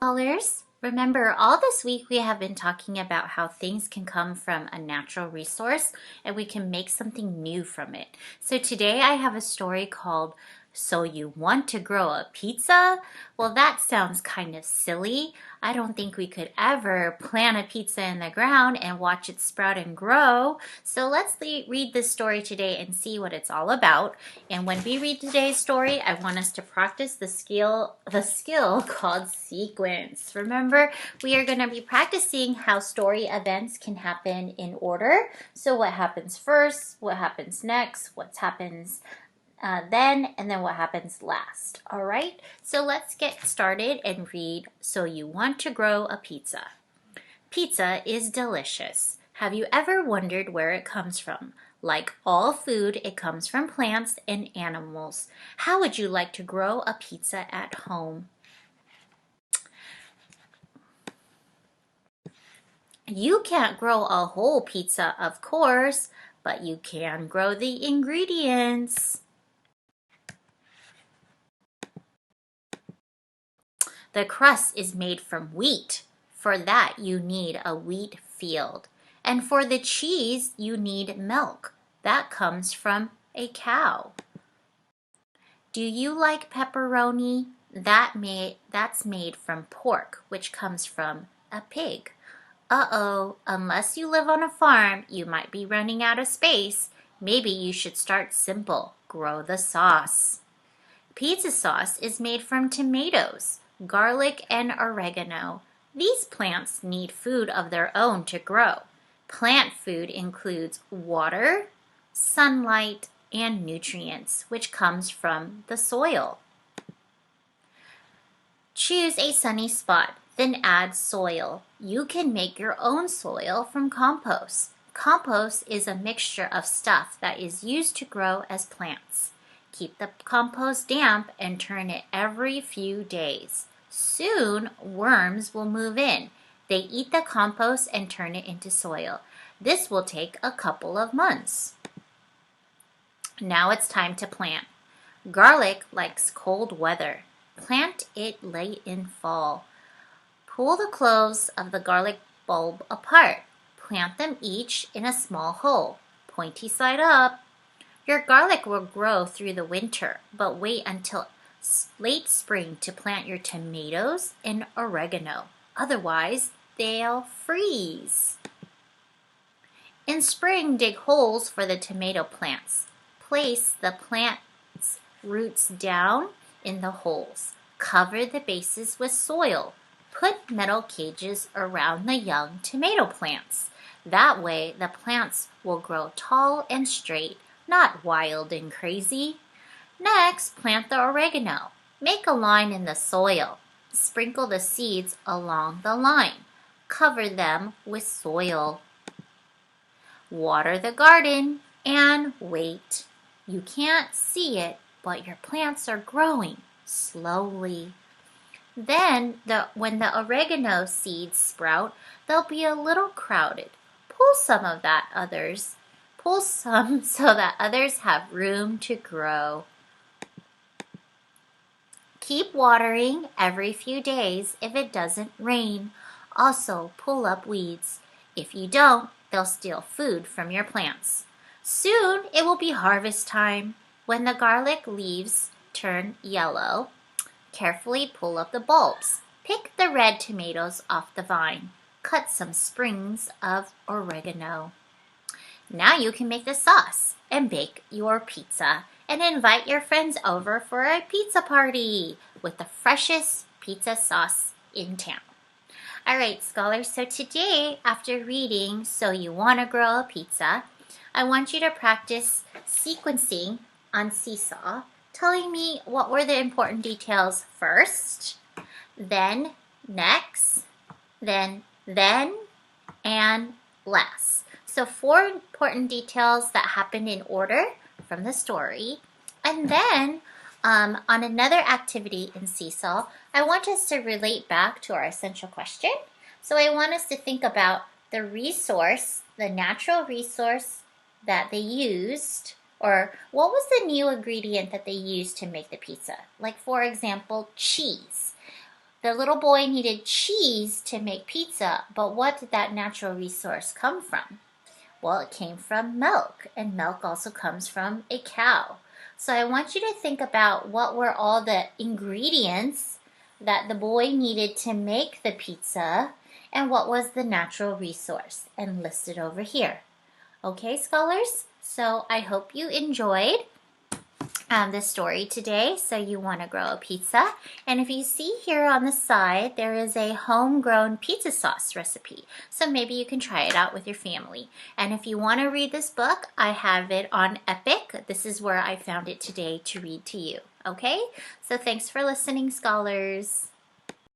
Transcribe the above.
Scholars, remember all this week we have been talking about how things can come from a natural resource and we can make something new from it. So today I have a story called So You Want to Grow a Pizza? Well, that sounds kind of silly. I don't think we could ever plant a pizza in the ground and watch it sprout and grow. So let's read this story today and see what it's all about. And when we read today's story, I want us to practice the skill called sequence. Remember, we are going to be practicing how story events can happen in order. So what happens first, what happens next, what happens then, and then what happens last. All right, so let's get started and read So You Want to Grow a Pizza. Pizza is delicious. Have you ever wondered where it comes from? Like all food, it comes from plants and animals. How would you like to grow a pizza at home? You can't grow a whole pizza, of course, but you can grow the ingredients. The crust is made from wheat. For that, you need a wheat field. And for the cheese, you need milk. That comes from a cow. Do you like pepperoni? That's made from pork, which comes from a pig. Uh-oh, unless you live on a farm, you might be running out of space. Maybe you should start simple. Grow the sauce. Pizza sauce is made from tomatoes, garlic, and oregano. These plants need food of their own to grow. Plant food includes water, sunlight, and nutrients, which comes from the soil. Choose a sunny spot, then add soil. You can make your own soil from compost. Compost is a mixture of stuff that is used to grow as plants. Keep the compost damp and turn it every few days. Soon, worms will move in. They eat the compost and turn it into soil. This will take a couple of months. Now it's time to plant. Garlic likes cold weather. Plant it late in fall. Pull the cloves of the garlic bulb apart. Plant them each in a small hole, pointy side up. Your garlic will grow through the winter, but wait until late spring to plant your tomatoes and oregano. Otherwise, they'll freeze. In spring, dig holes for the tomato plants. Place the plant's roots down in the holes. Cover the bases with soil. Put metal cages around the young tomato plants. That way, the plants will grow tall and straight, not wild and crazy. Next, plant the oregano. Make a line in the soil. Sprinkle the seeds along the line. Cover them with soil. Water the garden and wait. You can't see it, but your plants are growing slowly. Then, when the oregano seeds sprout, they'll be a little crowded. Pull some so that others have room to grow. Keep watering every few days if it doesn't rain. Also, pull up weeds. If you don't, they'll steal food from your plants. Soon it will be harvest time. When the garlic leaves turn yellow, carefully pull up the bulbs. Pick the red tomatoes off the vine. Cut some sprigs of oregano. Now you can make the sauce and bake your pizza and invite your friends over for a pizza party with the freshest pizza sauce in town. All right, scholars, so today, after reading So You Want to Grow a Pizza, I want you to practice sequencing on Seesaw, telling me what were the important details first, then next, then, and last. So 4 important details that happened in order from the story. And then on another activity in Seesaw, I want us to relate back to our essential question. So I want us to think about the resource, the natural resource that they used, or what was the new ingredient that they used to make the pizza? Like, for example, cheese. The little boy needed cheese to make pizza, but what did that natural resource come from? Well, it came from milk, and milk also comes from a cow. So I want you to think about what were all the ingredients that the boy needed to make the pizza, and what was the natural resource, and list it over here. Okay, scholars? So I hope you enjoyed the story today. So you want to grow a pizza, and if you see here on the side there is a homegrown pizza sauce recipe, so maybe you can try it out with your family. And if you want to read this book, I have it on Epic. This is where I found it today to read to you. Okay, so thanks for listening, scholars.